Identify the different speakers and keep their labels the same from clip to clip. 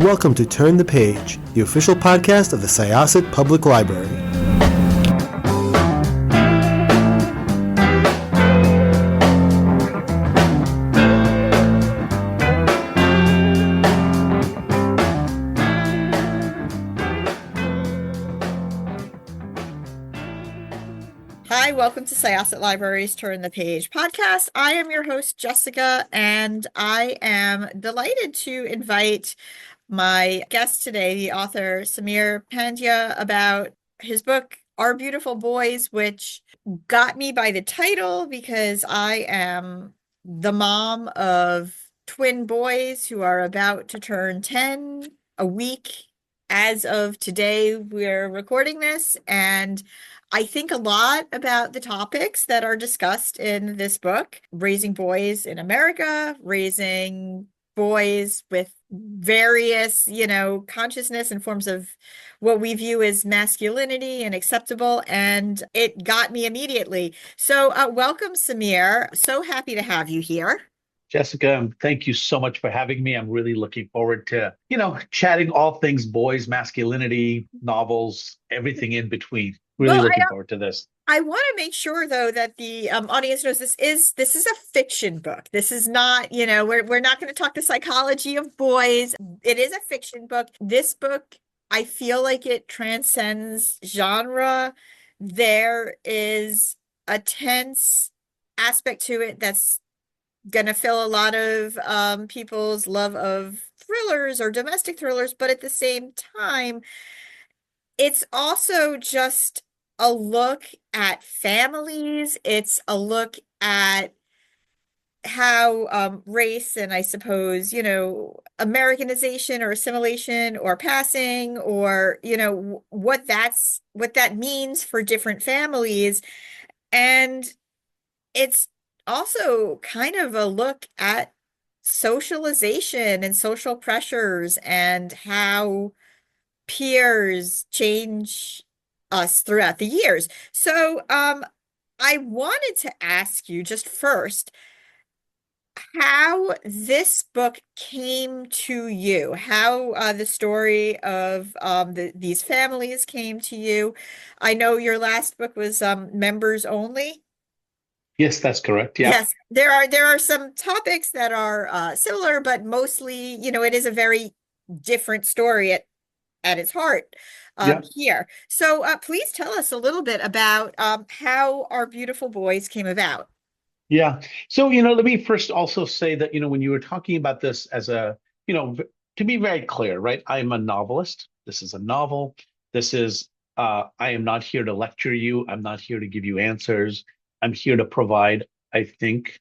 Speaker 1: welcome to Turn the Page, the official podcast of the Syosset Public Library.
Speaker 2: Hi, welcome to Syosset Library's Turn the Page podcast. I am your host, Jessica, and I am delighted to invite my guest today, the author Sameer Pandya, about his book, Our Beautiful Boys, which got me by the title because I am the mom of twin boys who are about to turn 10 a week. As of today, we're recording this, and I think a lot about the topics that are discussed in this book: raising boys in America, raising boys with various, consciousness and forms of what we view as masculinity and acceptable. And it got me immediately. So welcome, Sameer. So happy to have you here.
Speaker 3: Jessica, thank you so much for having me. I'm really looking forward to, chatting all things boys, masculinity, novels, everything in between. Really looking forward to this.
Speaker 2: I want to make sure, though, that the audience knows this is a fiction book. This is not, we're not going to talk the psychology of boys. It is a fiction book. This book, I feel like it transcends genre. There is a tense aspect to it that's going to fill a lot of people's love of thrillers or domestic thrillers, but at the same time, it's also just a look at families. It's a look at how race and, I suppose, Americanization or assimilation or passing, or what that means for different families. And it's also kind of a look at socialization and social pressures and how peers change us throughout the years. So I wanted to ask you just first how this book came to you, how the story of these families came to you. I know your last book was Members Only.
Speaker 3: Yes, that's correct. Yeah.
Speaker 2: Yes, there are some topics that are similar, but mostly, it is a very different story at its heart here. So please tell us a little bit about how Our Beautiful Boys came about.
Speaker 3: Yeah. So, let me first also say that, when you were talking about this as to be very clear, right? I'm a novelist. This is a novel. This is, I am not here to lecture you. I'm not here to give you answers. I'm here to provide, I think,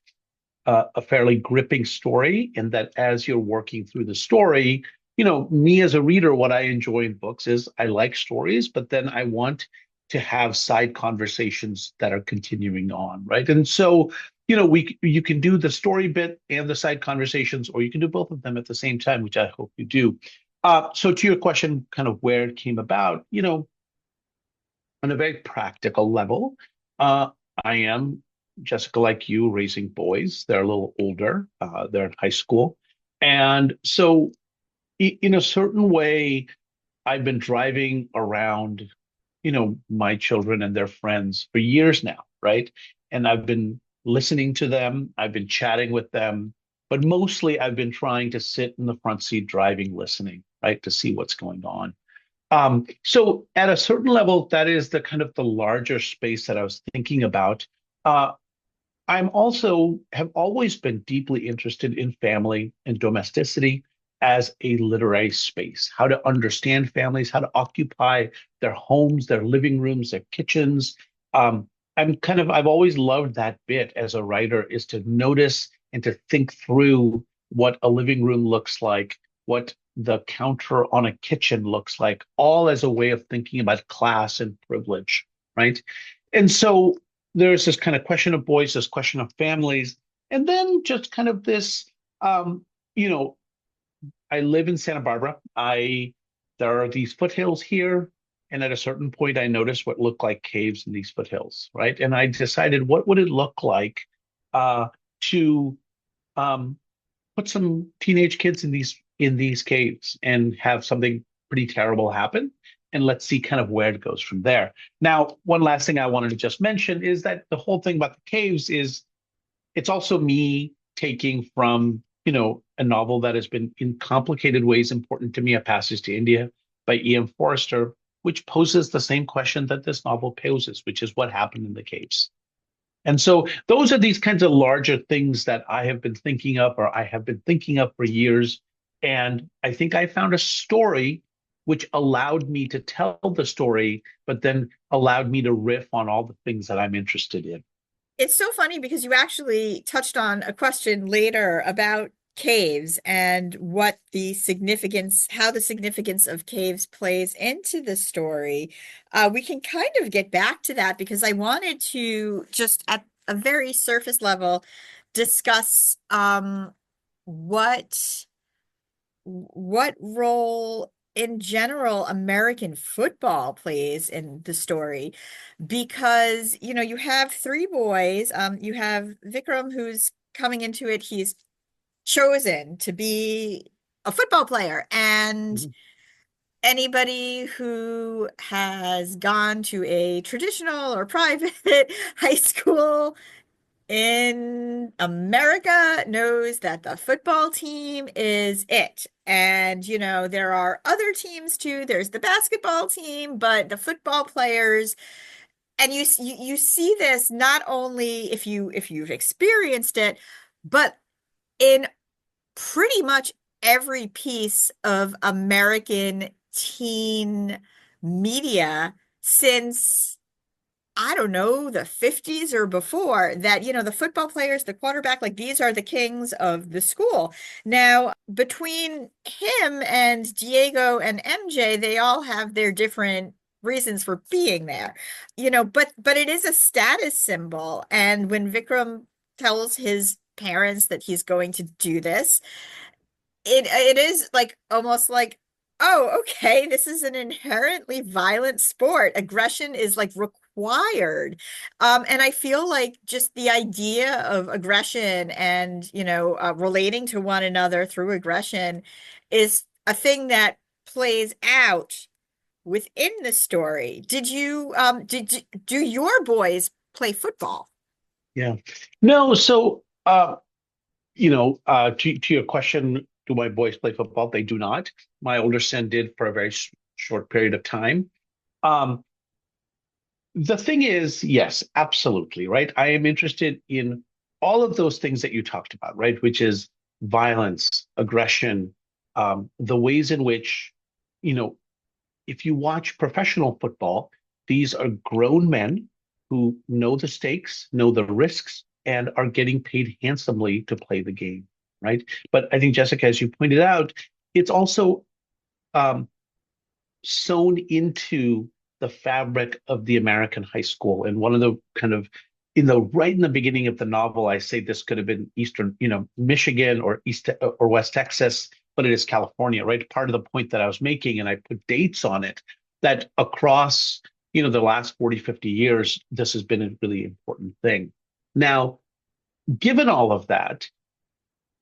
Speaker 3: a fairly gripping story, and that as you're working through the story, me as a reader, what I enjoy in books is I like stories, but then I want to have side conversations that are continuing on, right? And so, you can do the story bit and the side conversations, or you can do both of them at the same time, which I hope you do. So to your question, kind of where it came about, on a very practical level, I am, Jessica, like you, raising boys. They're a little older. They're in high school. And so in a certain way, I've been driving around, my children and their friends for years now, right? And I've been listening to them. I've been chatting with them, but mostly I've been trying to sit in the front seat driving, listening, right, to see what's going on. So at a certain level, that is the kind of the larger space that I was thinking about. I'm also have always been deeply interested in family and domesticity as a literary space, how to understand families, how to occupy their homes, their living rooms, their kitchens. I've always loved that bit as a writer, is to notice and to think through what a living room looks like, what the counter on a kitchen looks like, all as a way of thinking about class and privilege, right? And so there's this kind of question of boys, this question of families, and then just kind of this, I live in Santa Barbara. There are these foothills here, and at a certain point, I noticed what looked like caves in these foothills, right? And I decided, what would it look like to put some teenage kids in these in these caves and have something pretty terrible happen. And let's see kind of where it goes from there. Now, one last thing I wanted to just mention is that the whole thing about the caves is it's also me taking from, a novel that has been in complicated ways important to me, A Passage to India by E.M. Forster, which poses the same question that this novel poses, which is what happened in the caves. And so those are these kinds of larger things that I have been thinking of, or I have been thinking of for years. And I think I found a story which allowed me to tell the story, but then allowed me to riff on all the things that I'm interested in.
Speaker 2: It's so funny because you actually touched on a question later about caves and what the significance, how the significance of caves plays into the story. We can kind of get back to that because I wanted to just at a very surface level discuss what role in general American football plays in the story because you have three boys. You have Vikram who's coming into it. He's chosen to be a football player, and
Speaker 3: Mhm.
Speaker 2: anybody who has gone to a traditional or private high school in America knows that the football team is it. And, there are other teams too. There's the basketball team, but the football players, and you see this not only if you've experienced it, but in pretty much every piece of American teen media since I don't know, the 50s or before that, the football players, the quarterback, like these are the kings of the school. Now, between him and Diego and MJ, they all have their different reasons for being there. But it is a status symbol. And when Vikram tells his parents that he's going to do this, it is like almost like, oh, okay, this is an inherently violent sport. Aggression is like required. And I feel like just the idea of aggression and, relating to one another through aggression is a thing that plays out within the story. Do your boys play football?
Speaker 3: Yeah. No, so to your question, do my boys play football? They do not. My older son did for a very short period of time. Um, the thing is, yes, absolutely, right? I am interested in all of those things that you talked about, right? Which is violence, aggression, the ways in which, you know, if you watch professional football, these are grown men who know the stakes, know the risks, and are getting paid handsomely to play the game, right? But I think, Jessica, as you pointed out, it's also um, sewn into the fabric of the American high school. And one of the kind of right in the beginning of the novel, I say this could have been Eastern, Michigan or East or West Texas, but it is California, right? Part of the point that I was making, and I put dates on it, that across, the last 40, 50 years, this has been a really important thing. Now, given all of that,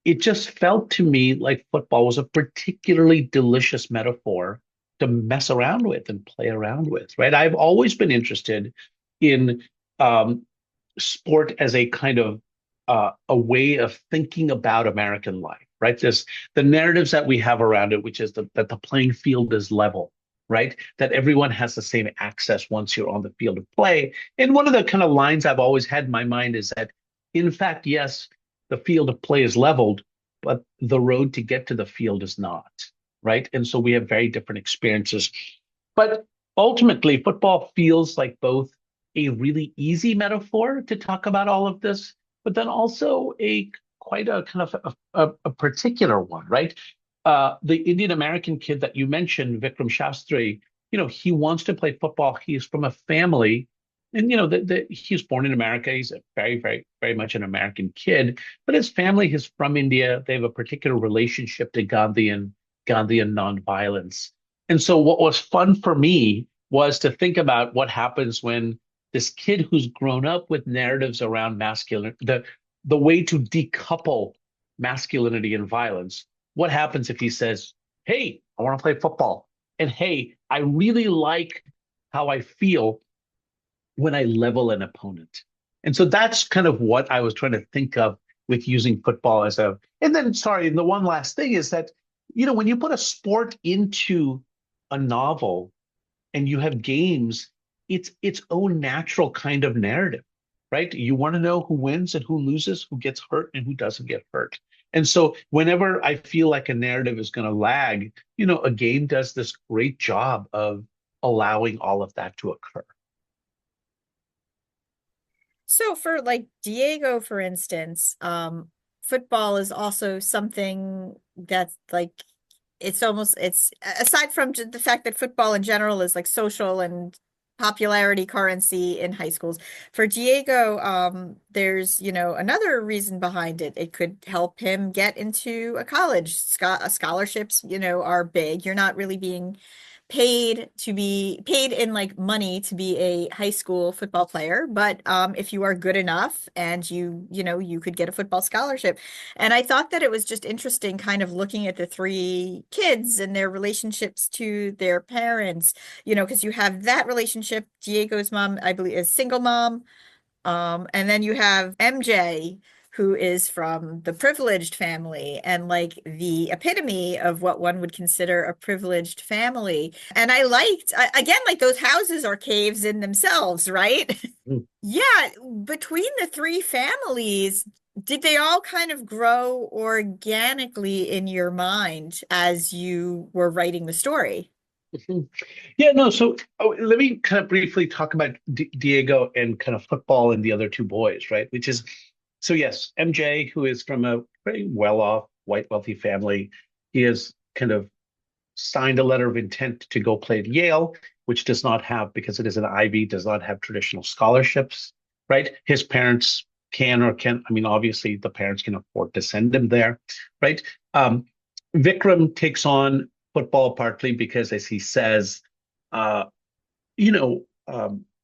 Speaker 3: it just felt to me like football was a particularly delicious metaphor to mess around with and play around with, right? I've always been interested in um, sport as a kind of a way of thinking about American life, right? The narratives that we have around it, which is that the playing field is level, right? That everyone has the same access once you're on the field of play. And one of the kind of lines I've always had in my mind is that, in fact, yes, the field of play is leveled, but the road to get to the field is not, right? And so we have very different experiences. But ultimately, football feels like both a really easy metaphor to talk about all of this, but then also a quite a kind of a particular one, right? The Indian American kid that you mentioned, Vikram Shastri, he wants to play football. He is from a family, and he was born in America. He's a very, very, very much an American kid, but his family is from India. They have a particular relationship to Gandhian nonviolence. And so what was fun for me was to think about what happens when this kid who's grown up with narratives around masculine, the way to decouple masculinity and violence, what happens if he says, hey, I want to play football? And hey, I really like how I feel when I level an opponent. And so that's kind of what I was trying to think of with using football as a, and then sorry, and the one last thing is that, when you put a sport into a novel and you have games, it's its own natural kind of narrative, right? You want to know who wins and who loses, who gets hurt and who doesn't get hurt. And so whenever I feel like a narrative is going to lag, a game does this great job of allowing all of that to occur.
Speaker 2: So for like Diego, for instance, football is also something that's like it's aside from the fact that football in general is like social and popularity currency in high schools. For Diego, there's, another reason behind it. It could help him get into a college. Scholarships, are big. You're not really being paid in like money to be a high school football player, but if you are good enough and you could get a football scholarship. And I thought that it was just interesting kind of looking at the three kids and their relationships to their parents, because you have that relationship. Diego's mom, I believe, is single mom. And then you have MJ, who is from the privileged family and like the epitome of what one would consider a privileged family. And again, like those houses are caves in themselves, right?
Speaker 3: Mm.
Speaker 2: Yeah, between the three families, did they all kind of grow organically in your mind as you were writing the story?
Speaker 3: Mhm. Yeah, no. So let me kind of briefly talk about Diego and kind of football and the other two boys, right? Which is, so yes, MJ, who is from a very well-off, white, wealthy family, he has kind of signed a letter of intent to go play at Yale, which does not have, because it is an Ivy, does not have traditional scholarships, right? His parents can or can, I mean, obviously the parents can afford to send him there, right? Um, Vikram takes on football partly because, as he says, uh,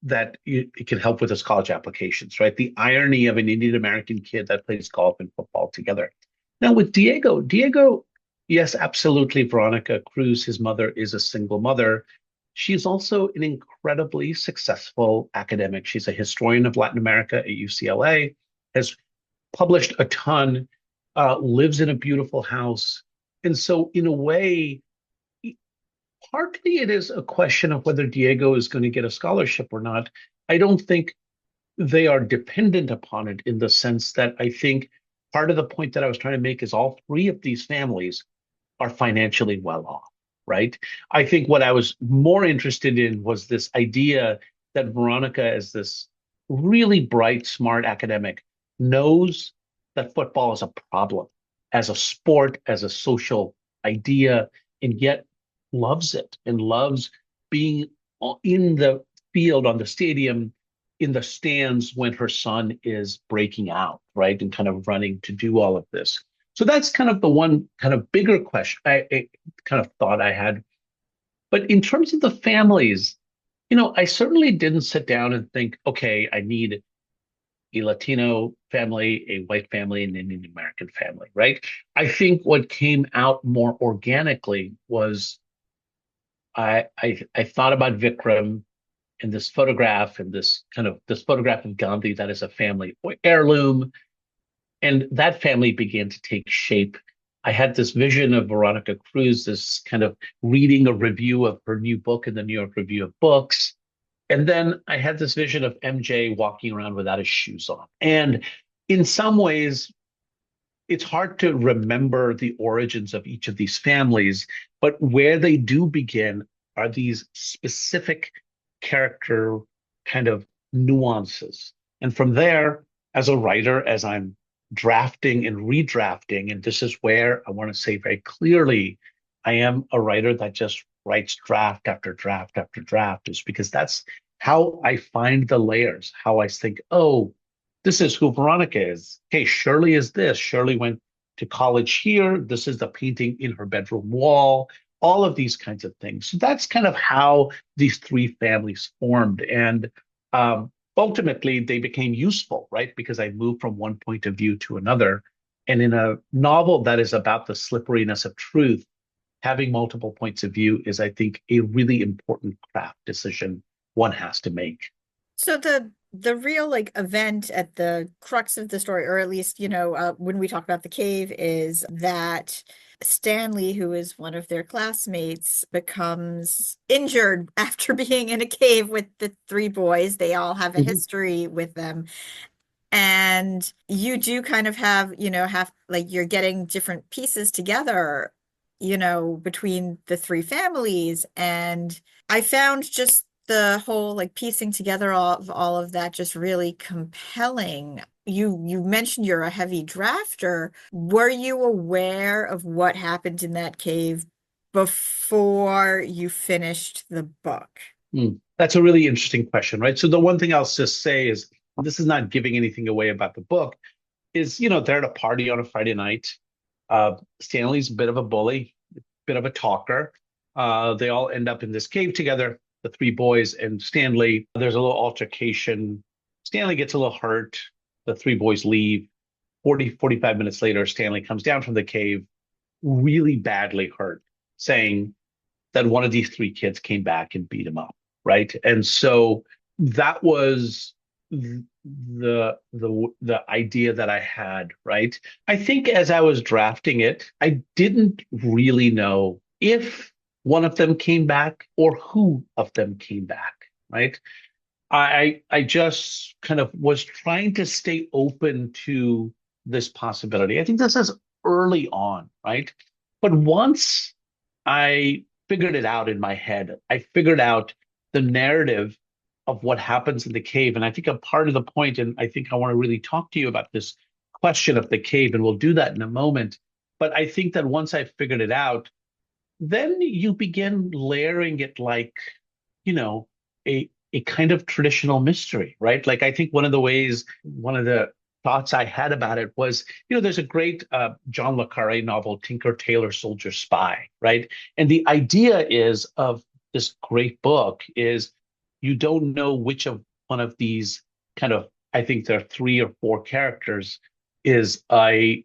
Speaker 3: that it can help with his college applications, right? The irony of an Indian American kid that plays golf and football together. Now with Diego, yes, absolutely. Veronica Cruz, his mother, is a single mother. She's also an incredibly successful academic. She's a historian of Latin America at UCLA, has published a ton, lives in a beautiful house. And so, in a way, partly it is a question of whether Diego is going to get a scholarship or not. I don't think they are dependent upon it in the sense that I think part of the point that I was trying to make is all three of these families are financially well off, right? I think what I was more interested in was this idea that Veronica, as this really bright, smart academic, knows that football is a problem as a sport, as a social idea, and yet loves it and loves being in the field, on the stadium, in the stands when her son is breaking out, right? And kind of running to do all of this. So that's kind of the one kind of bigger question, kind of thought I had. But in terms of the families, I certainly didn't sit down and think, okay, I need a Latino family, a white family, and an Indian American family, right? I think what came out more organically was I thought about Vikram and this photograph and this photograph of Gandhi that is a family heirloom. And that family began to take shape. I had this vision of Veronica Cruz, this kind of reading a review of her new book in the New York Review of Books. And then I had this vision of MJ walking around without his shoes on. And in some ways, it's hard to remember the origins of each of these families, but where they do begin are these specific character kind of nuances. And from there, as a writer, as I'm drafting and redrafting, and this is where I want to say very clearly, I am a writer that just writes draft after draft after draft, is because that's how I find the layers, how I think, oh, this is who Veronica is. Okay, Shirley is this. Shirley went to college here. This is the painting in her bedroom wall, all of these kinds of things. So that's kind of how these three families formed. And ultimately, they became useful, right? Because I moved from one point of view to another. And in a novel that is about the slipperiness of truth, having multiple points of view is, I think, a really important craft decision one has to make.
Speaker 2: So the real like event at the crux of the story, or at least, when we talk about the cave, is that Stanley, who is one of their classmates, becomes injured after being in a cave with the three boys. They all have a
Speaker 3: Mhm.
Speaker 2: history with them. And you do kind of have like you're getting different pieces together, between the three families. And I found just the whole like piecing together all of that just really compelling. You mentioned you're a heavy drafter. Were you aware of what happened in that cave before you finished the book?
Speaker 3: That's a really interesting question, right? So the one thing I'll just say is this is not giving anything away about the book, is, they're at a party on a Friday night. Stanley's a bit of a bully, bit of a talker. They all end up in this cave together, the three boys and Stanley. There's a little altercation. Stanley gets a little hurt. The three boys leave. 45 minutes later, Stanley comes down from the cave, really badly hurt, saying that one of these three kids came back and beat him up, right? And so that was the idea that I had, right? I think as I was drafting it, I didn't really know if one of them came back or who of them came back, right? I just kind of was trying to stay open to this possibility. I think this is early on, right? But once I figured it out in my head, I figured out the narrative of what happens in the cave. And I think a part of the point, and I think I want to really talk to you about this question of the cave, and we'll do that in a moment. But I think that once I figured it out, then you begin layering it like, you know, a kind of traditional mystery, right? Like I think one of the thoughts I had about it was, there's a great John le Carre novel, Tinker Tailor Soldier Spy, right? And the idea is of this great book is you don't know which of one of these kind of, I think there are three or four characters, is a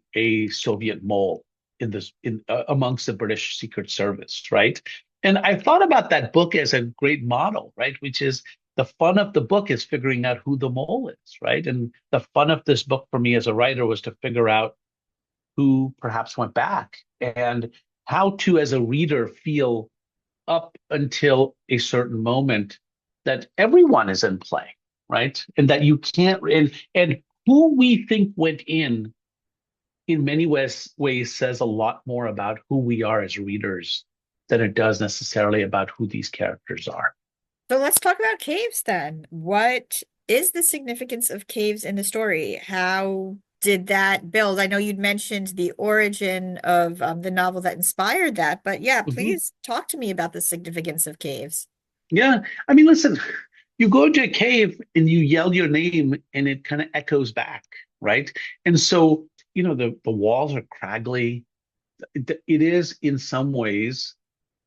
Speaker 3: Soviet mole in this in amongst the British Secret Service, right? And I thought about that book as a great model, right? Which is the fun of the book is figuring out who the mole is, right? And the fun of this book for me as a writer was to figure out who perhaps went back and how to, as a reader, feel up until a certain moment that everyone is in play, right? And that you can't, and who we think went in many ways says a lot more about who we are as readers than it does necessarily about who these characters are.
Speaker 2: So let's talk about caves then. What is the significance of caves in the story? How did that build? I know you'd mentioned the origin of the novel that inspired that, but yeah,
Speaker 3: Mhm.
Speaker 2: please talk to me about the significance of caves.
Speaker 3: Yeah. I mean, listen, you go into a cave and you yell your name and it kind of echoes back, right? And so, the walls are craggly. It is in some ways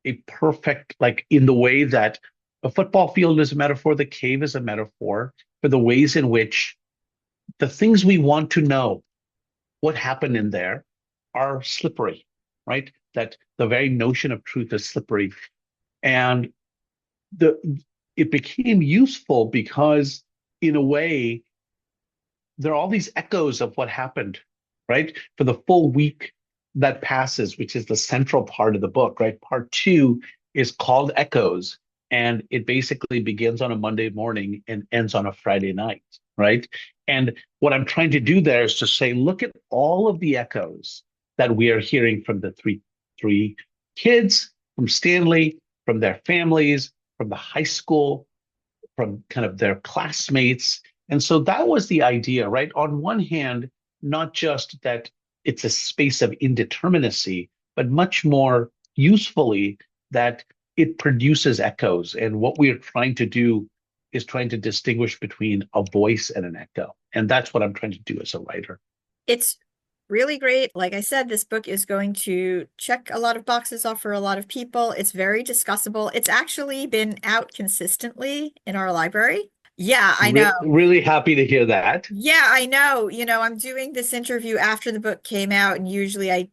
Speaker 3: a perfect, like in the way that a football field is a metaphor, the cave is a metaphor for the ways in which the things we want to know what happened in there are slippery, right? That the very notion of truth is slippery. And the it became useful because in a way there are all these echoes of what happened, right? For the full week that passes, which is the central part of the book, right? Part two is called Echoes, and it basically begins on a Monday morning and ends on a Friday night, right? And what I'm trying to do there is to say, look at all of the echoes that we are hearing from the three kids, from Stanley, from their families, from the high school, from kind of their classmates. And so that was the idea, right? On one hand, not just that it's a space of indeterminacy, but much more usefully that it produces echoes. And what we're trying to do is trying to distinguish between a voice and an echo. And that's what I'm trying to do as a writer.
Speaker 2: It's really great. Like I said, this book is going to check a lot of boxes off for a lot of people. It's very discussable. It's actually been out consistently in our library. Yeah, I know.
Speaker 3: Really happy to hear that.
Speaker 2: Yeah, I know. I'm doing this interview after the book came out, and usually I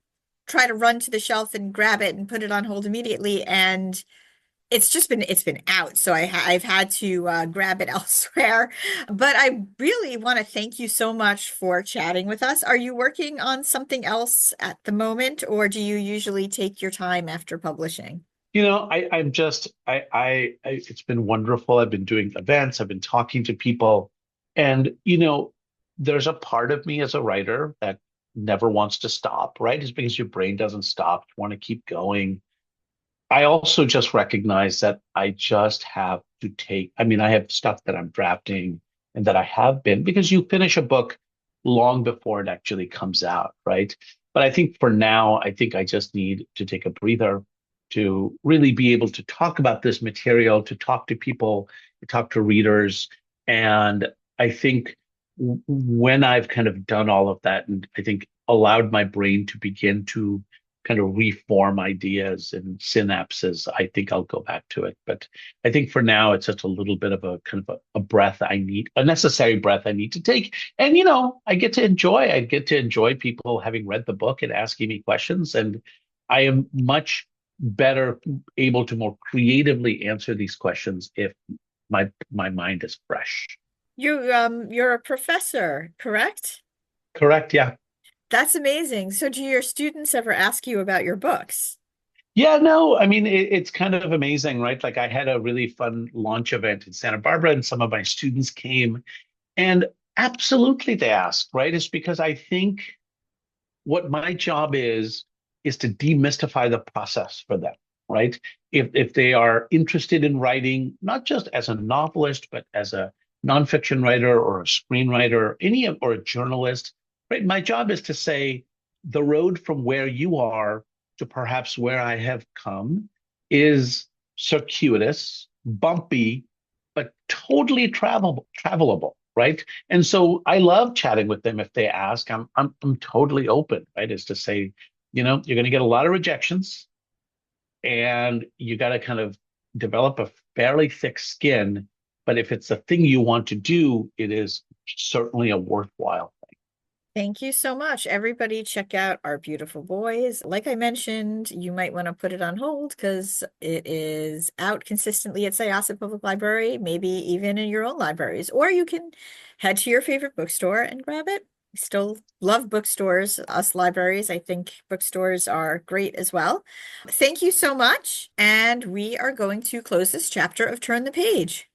Speaker 2: try to run to the shelf and grab it and put it on hold immediately. And it's been out, so I've had to grab it elsewhere. But I really want to thank you so much for chatting with us. Are you working on something else at the moment, or do you usually take your time after publishing?
Speaker 3: I'm just it's been wonderful. I've been doing events, I've been talking to people, and there's a part of me as a writer that never wants to stop, right? It's because your brain doesn't stop. You want to keep going. I also just recognize that I just have to I mean, I have stuff that I'm drafting and that I have been, because you finish a book long before it actually comes out, right? But I think for now, I think I just need to take a breather to really be able to talk about this material, to talk to people, to talk to readers. And I think when I've kind of done all of that, and I think allowed my brain to begin to kind of reform ideas and synapses, I think I'll go back to it. But I think for now, it's just a little bit of a kind of a breath I need, a necessary breath I need to take. And, I get to enjoy people having read the book and asking me questions. And I am much better able to more creatively answer these questions if my mind is fresh.
Speaker 2: You're a professor, correct?
Speaker 3: Correct. Yeah.
Speaker 2: That's amazing. So do your students ever ask you about your books?
Speaker 3: Yeah, no, I mean, it's kind of amazing, right? Like I had a really fun launch event in Santa Barbara, and some of my students came, and absolutely they asked, right? It's because I think what my job is to demystify the process for them, right? If they are interested in writing, not just as a novelist, but as a nonfiction writer or a screenwriter, or a journalist, right? My job is to say the road from where you are to perhaps where I have come is circuitous, bumpy, but totally travelable, right? And so I love chatting with them if they ask. I'm totally open, right? Is to say, you're going to get a lot of rejections, and you got to kind of develop a fairly thick skin. But if it's a thing you want to do, it is certainly a worthwhile thing.
Speaker 2: Thank you so much. Everybody, check out Our Beautiful Boys. Like I mentioned, you might want to put it on hold because it is out consistently at Syosset Public Library, maybe even in your own libraries, or you can head to your favorite bookstore and grab it. We still love bookstores, us libraries. I think bookstores are great as well. Thank you so much. And we are going to close this chapter of Turn the Page.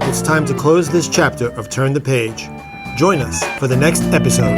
Speaker 1: It's time to close this chapter of Turn the Page. Join us for the next episode.